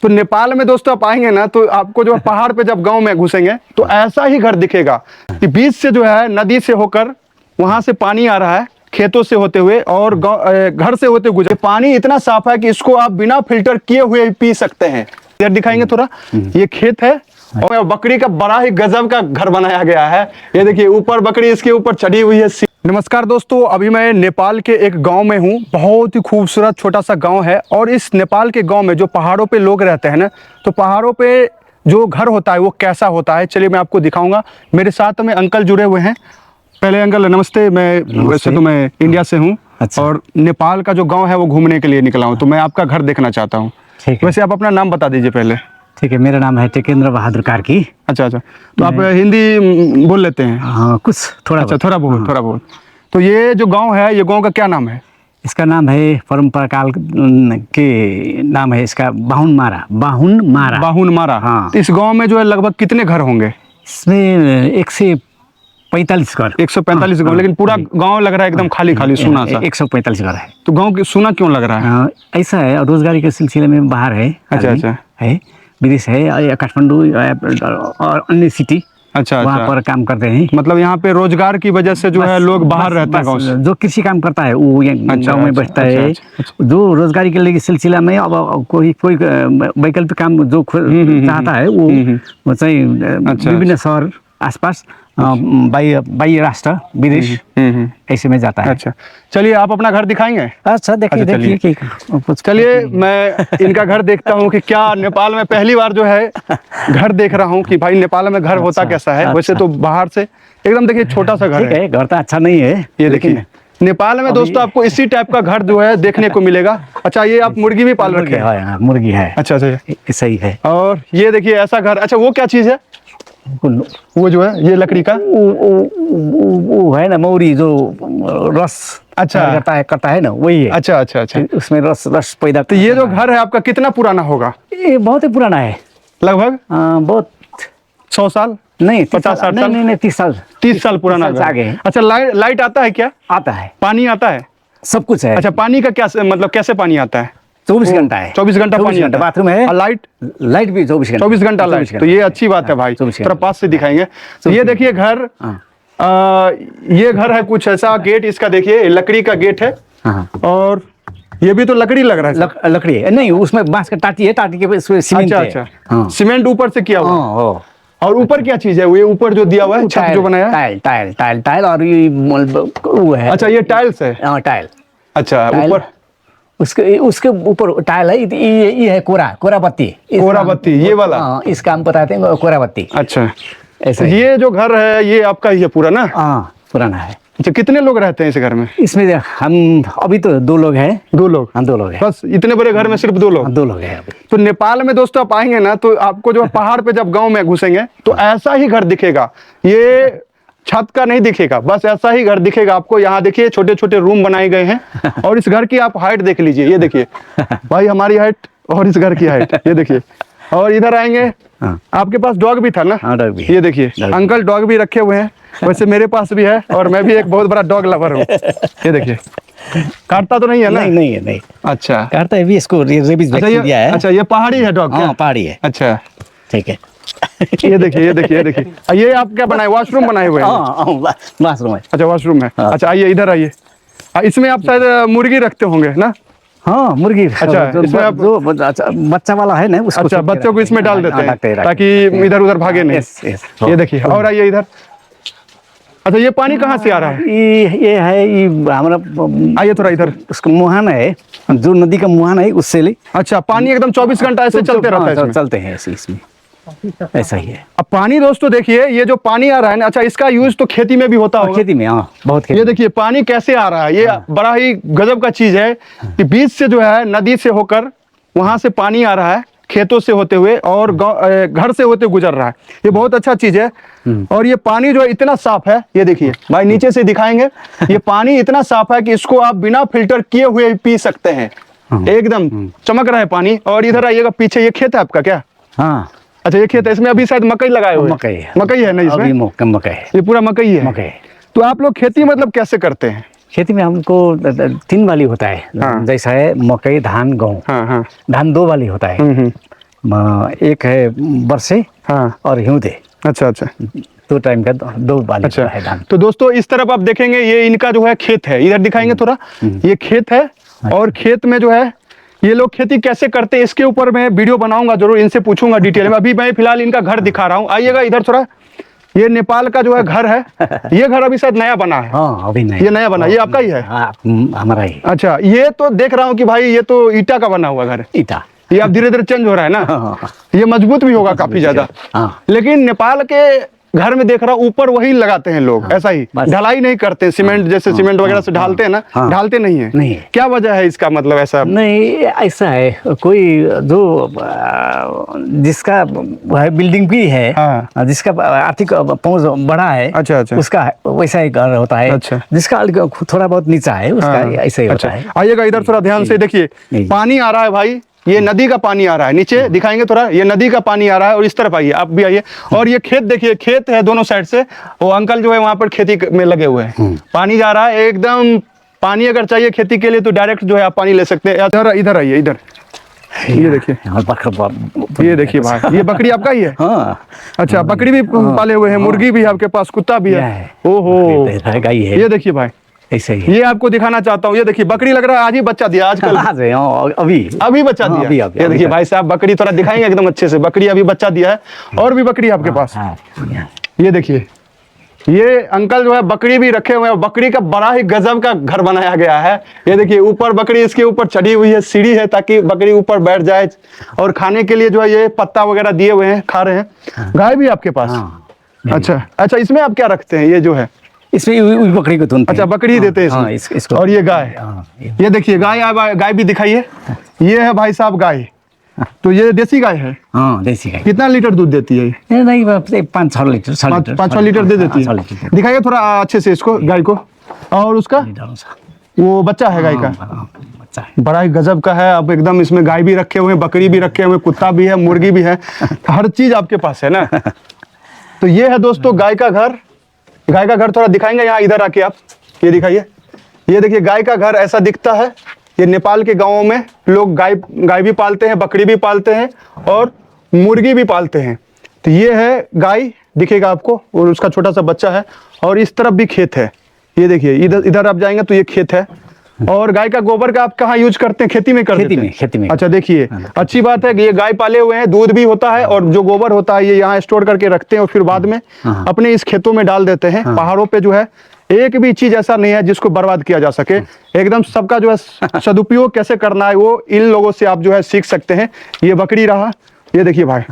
तो नेपाल में दोस्तों आप आएंगे ना तो आपको जो पहाड़ पे जब गांव में घुसेंगे तो ऐसा ही घर दिखेगा कि बीच से जो है नदी से होकर वहां से पानी आ रहा है, खेतों से होते हुए और घर से होते हुए गुजर। पानी इतना साफ है कि इसको आप बिना फिल्टर किए हुए पी सकते हैं। इधर दिखाएंगे थोड़ा, ये खेत है और बकरी का बड़ा ही गजब का घर बनाया गया है। ये देखिए ऊपर बकरी इसके ऊपर चढ़ी हुई है। नमस्कार दोस्तों, अभी मैं नेपाल के एक गांव में हूं। बहुत ही खूबसूरत छोटा सा गांव है और इस नेपाल के गांव में जो पहाड़ों पे लोग रहते हैं ना, तो पहाड़ों पे जो घर होता है वो कैसा होता है, चलिए मैं आपको दिखाऊंगा। मेरे साथ में अंकल जुड़े हुए हैं। पहले अंकल नमस्ते। वैसे तो मैं इंडिया से हूँ। अच्छा। और नेपाल का जो गाँव है वो घूमने के लिए निकला हूँ, तो मैं आपका घर देखना चाहता हूँ। वैसे आप अपना नाम बता दीजिए पहले। ठीक है, मेरा नाम है टेकेंद्र बहादुर कार्की। अच्छा, तो आप हिंदी बोल लेते हैं? हाँ, कुछ थोड़ा। अच्छा, थोड़ा बहुत। तो ये जो गांव है, ये गांव का क्या नाम है? इसका नाम है परंपरा काल के नाम है इसका बाहुन मारा। हाँ। तो इस गांव में जो है लगभग कितने घर होंगे? इसमें 145 घर। 145 घर। लेकिन पूरा गांव लग रहा है एकदम खाली सुना सा। 145 घर है। तो गांव सुना क्यों लग रहा है? ऐसा है, रोजगारी के सिलसिले में बाहर है। अच्छा है, विदेश है, काठमांडू और अन्य सिटी। अच्छा, वहाँ पर काम करते हैं। मतलब यहाँ पे रोजगार की वजह से जो है लोग बाहर रहते हैं गाँव से। जो कृषि काम करता है वो गाँव में बचता है। जो रोजगारी के लिए सिलसिला में अब कोई वैकल्पिक काम जो चाहता है वो चाहिए विभिन्न शहर आसपास बाह्य राष्ट्र विदेश ऐसे में जाता है। अच्छा, चलिए आप अपना घर दिखाएंगे? अच्छा, देखिए। चलिए मैं इनका घर देखता हूँ कि क्या नेपाल में पहली बार जो है घर देख रहा हूँ कि भाई नेपाल में घर होता कैसा है। वैसे तो बाहर से एकदम देखिए छोटा सा घर है। घर तो अच्छा नहीं है। ये देखिए नेपाल में दोस्तों आपको इसी टाइप का घर जो है देखने को मिलेगा। अच्छा, ये आप मुर्गी भी पाल रखे हैं? मुर्गी है। अच्छा, सही है। और ये देखिए ऐसा घर। अच्छा, वो क्या चीज है? वो जो है ये लकड़ी का वो है ना, मौरी जो रस अच्छा करता है ना, वही है। अच्छा। उसमें रस पैदा। तो ये जो घर है आपका कितना पुराना होगा? ये बहुत ही पुराना है। लगभग बहुत 100 साल नहीं, 50-60 साल नहीं 30 साल। 30 साल पुराना आगे। अच्छा, लाइट आता है क्या? आता है। पानी आता है? सब कुछ है। अच्छा, पानी का क्या मतलब कैसे पानी आता है? 24 घंटा है। 24 घंटा पानी आता है। बाथरूम है। लाइट भी 24 घंटा लाइट। तो ये अच्छी बात है भाई। थोड़ा पास से दिखाएंगे। तो ये देखिए घर, ये घर है कुछ ऐसा। गेट इसका देखिए लकड़ी का गेट है। और ये भी तो लकड़ी लग रहा है। लकड़ी है नहीं, उसमें बांस का टाटी है। टाटी के सीमेंट। अच्छा। सीमेंट ऊपर से किया हुआ। और ऊपर क्या चीज है? वो ऊपर जो दिया हुआ है छत जो बनाया है? टाइल और ये वो है। अच्छा, ये टाइल्स है? हाँ, टाइल। अच्छा, ऊपर उसके ऊपर टाइल है। ये है कोरा बत्ती। ये वाला? इस काम बताते हैं कोरा बत्ती। अच्छा, ऐसा। ये जो घर है ये आपका ही है पूरा ना? हाँ, पुराना है। अच्छा, कितने लोग रहते हैं इस घर में? इसमें हम अभी तो 2 लोग हैं। 2 लोग? हाँ, 2 लोग हैं। बस इतने बड़े घर में सिर्फ 2 लोग? 2 लोग हैं अभी। तो नेपाल में दोस्तों आप आएंगे ना तो आपको जो पहाड़ पे जब गांव में घुसेंगे तो ऐसा ही घर दिखेगा। ये छत का नहीं दिखेगा, बस ऐसा ही घर दिखेगा आपको। यहाँ देखिए छोटे छोटे रूम बनाए गए हैं। और इस घर की आप हाइट देख लीजिए। ये देखिए भाई, हमारी हाइट और इस घर की हाइट। ये देखिए। और इधर आएंगे, आपके पास डॉग भी था ना? हाँ, डॉग भी। ये देखिए अंकल डॉग भी रखे हुए हैं। वैसे मेरे पास भी है और मैं भी एक बहुत बड़ा डॉग लवर हूँ। ये देखिए काटता तो नहीं है ना? नहीं। अच्छा, काटता है भी, इसको रेबीज वैक्सीन दिया है। अच्छा, ये पहाड़ी है डॉग? हाँ, पहाड़ी है। अच्छा, ठीक है। ये देखिए ये आप क्या बनाए? वॉशरूम बनाए हुए हैं? वॉशरूम है। अच्छा, वॉशरूम है। अच्छा, आइए इधर आइए। इसमें आप शायद मुर्गी रखते होंगे ना? हाँ, मुर्गी। अच्छा, इसमें आप जो बच्चा वाला है ना उसको। अच्छा, बच्चों को इसमें डाल देते हैं ताकि इधर उधर भागे नहीं। ये देखिए। और आइए इधर। अच्छा, ये पानी कहाँ से आ रहा है? ये है, ये हमारा। आइए थोड़ा इधर। उसका मुहाना है, जो नदी का मुहाना है उससे ले। अच्छा, पानी एकदम 24 घंटा ऐसे चलते रहता है? चलते हैं ऐसे इसमें। ऐसा ही है। अब पानी दोस्तों देखिए, ये जो पानी आ रहा है ना, अच्छा इसका यूज तो खेती में भी होता होगा? खेती में, हाँ, बहुत। ये देखिए पानी कैसे आ रहा है। ये बड़ा ही गजब का चीज है कि बीच से जो है नदी से होकर वहां से पानी आ रहा है, खेतों से होते हुए और घर से होते गुजर रहा है। ये बहुत अच्छा चीज है। और ये पानी जो है इतना साफ है। ये देखिए भाई, नीचे से दिखाएंगे। ये पानी इतना साफ है कि इसको आप बिना फिल्टर किए हुए पी सकते हैं। एकदम चमक रहा है पानी। और इधर आइएगा, पीछे ये खेत है आपका क्या? हाँ। अच्छा, ये खेत है। इसमें अभी शायद मकई लगाए हुए? मकई है ना इसमें? मकई है। ये पूरा मकई है? मकई। तो आप लोग खेती मतलब कैसे करते हैं? खेती में हमको 3 वाली होता है। जैसा है मकई, धान, गेहूँ। हाँ। धान 2 वाली होता है। एक है बरसे हाँ और हिउँदे, अच्छा अच्छा 2 टाइम का, 2 बाली अच्छा। है धान। तो दोस्तों इस तरफ आप देखेंगे ये इनका जो है खेत है, इधर दिखाएंगे थोड़ा, ये खेत है और खेत में जो है ये लोग खेती कैसे करते हैं इसके ऊपर मैं वीडियो बनाऊंगा, जरूर इनसे पूछूंगा डिटेल में। अभी मैं फिलहाल इनका घर दिखा रहा हूँ, आइएगा इधर थोड़ा। ये नेपाल का जो है घर है, ये घर अभी शायद नया बना है। हाँ अभी नहीं, ये नया बना, ये आपका ही है? हाँ हमारा ही। अच्छा, ये तो देख रहा हूँ कि भाई ये तो ईटा का बना हुआ घर है। ईटा, ये अब धीरे धीरे चेंज हो रहा है ना, हाँ। ये मजबूत भी होगा काफी ज्यादा। हाँ। लेकिन नेपाल के घर में देख रहा हूँ ऊपर वही लगाते हैं लोग, ऐसा ही ढलाई नहीं करते, सीमेंट जैसे सीमेंट वगैरह से ढालते हैं ना, ढालते नहीं है। नहीं। क्या वजह है इसका, मतलब ऐसा? नहीं ऐसा है, कोई जो जिसका वह बिल्डिंग भी है, हाँ। जिसका आर्थिक पहुंच बड़ा है, अच्छा अच्छा, उसका वैसा ही घर होता है। अच्छा। जिसका थोड़ा बहुत नीचा है उसका ऐसा ही होता है। आइएगा इधर थोड़ा ध्यान से देखिए, पानी आ रहा है भाई, ये नदी का पानी आ रहा है, नीचे दिखाएंगे थोड़ा, ये नदी का पानी आ रहा है। और इस तरफ आइए, आप भी आइए, और ये खेत देखिए, खेत है दोनों साइड से। वो अंकल जो है वहां पर खेती में लगे हुए हैं, पानी जा रहा है एकदम। पानी अगर चाहिए खेती के लिए तो डायरेक्ट जो है आप पानी ले सकते हैं। इधर आइए, इधर ये देखिए, ये देखिए भाई, ये बकरी आपका ही है? हाँ। अच्छा, बकरी भी पाले हुए हैं, मुर्गी भी है आपके पास, कुत्ता भी है? ओहो, गाय है। ये देखिए भाई, ऐसे ही ये आपको दिखाना चाहता हूँ। ये देखिए बकरी, लग रहा है आज ही बच्चा दिया, आजकल अभी बच्चा दिया। ये देखिए भाई साहब, बकरी थोड़ा दिखाएंगे एकदम अच्छे से, बकरी अभी बच्चा दिया है। और भी बकरी आपके पास? ये देखिए, ये अंकल जो है बकरी भी रखे हुए हैं। बकरी का बड़ा ही गजब का घर बनाया गया है। ये देखिए ऊपर बकरी इसके ऊपर चढ़ी हुई है, सीढ़ी है ताकि बकरी ऊपर बैठ जाए। और खाने के लिए जो है ये पत्ता वगैरह दिए हुए हैं, खा रहे हैं। गाय भी आपके पास? अच्छा अच्छा, इसमें आप क्या रखते हैं? ये जो है इसमें बकरी को अच्छा, बकरी देते हैं इसमें। और ये गाय, ये देखिए गाय भी दिखाइए। ये है भाई साहब गाय, तो ये देसी गाय है? हाँ देसी गाय। कितना लीटर दूध देती है ये? नहीं 5-6 लीटर, 5-6 लीटर दे देती है। दिखाइए थोड़ा अच्छे से इसको, गाय को। और उसका वो बच्चा है गाय का, बड़ा ही गजब का है। अब एकदम इसमें गाय भी रखे हुए हैं, बकरी भी रखे हुए हैं, कुत्ता भी है, मुर्गी भी है, हर चीज आपके पास है ना। तो ये है दोस्तों गाय का घर। गाय का घर थोड़ा दिखाएंगे यहाँ, इधर आके आप ये दिखाइए। ये देखिए गाय का घर ऐसा दिखता है। ये नेपाल के गांवों में लोग गाय भी पालते हैं, बकरी भी पालते हैं और मुर्गी भी पालते हैं। तो ये है गाय, दिखेगा आपको, और उसका छोटा सा बच्चा है। और इस तरफ भी खेत है, ये देखिए, इधर आप जाएंगे तो ये खेत है। और गाय का गोबर का आप कहाँ यूज करते हैं? खेती में करते हैं? खेती में। अच्छा देखिए, अच्छी बात है कि ये गाय पाले हुए हैं, दूध भी होता है और जो गोबर होता है ये यहाँ स्टोर करके रखते हैं और फिर बाद में अपने इस खेतों में डाल देते हैं। पहाड़ों पे जो है एक भी चीज ऐसा नहीं है जिसको बर्बाद किया जा सके। एकदम सबका जो है सदुपयोग कैसे करना है वो इन लोगों से आप जो है सीख सकते हैं। ये बकरी रहा, ये देखिए भाई,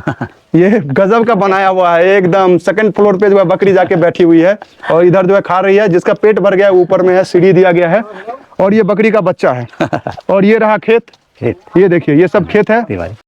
ये गजब का बनाया हुआ है एकदम। सेकंड फ्लोर पे जो है बकरी जाके बैठी हुई है और इधर जो है खा रही है। जिसका पेट भर गया है ऊपर में है, सीढ़ी दिया गया है। और ये बकरी का बच्चा है। और ये रहा खेत, ये देखिए, ये सब खेत है।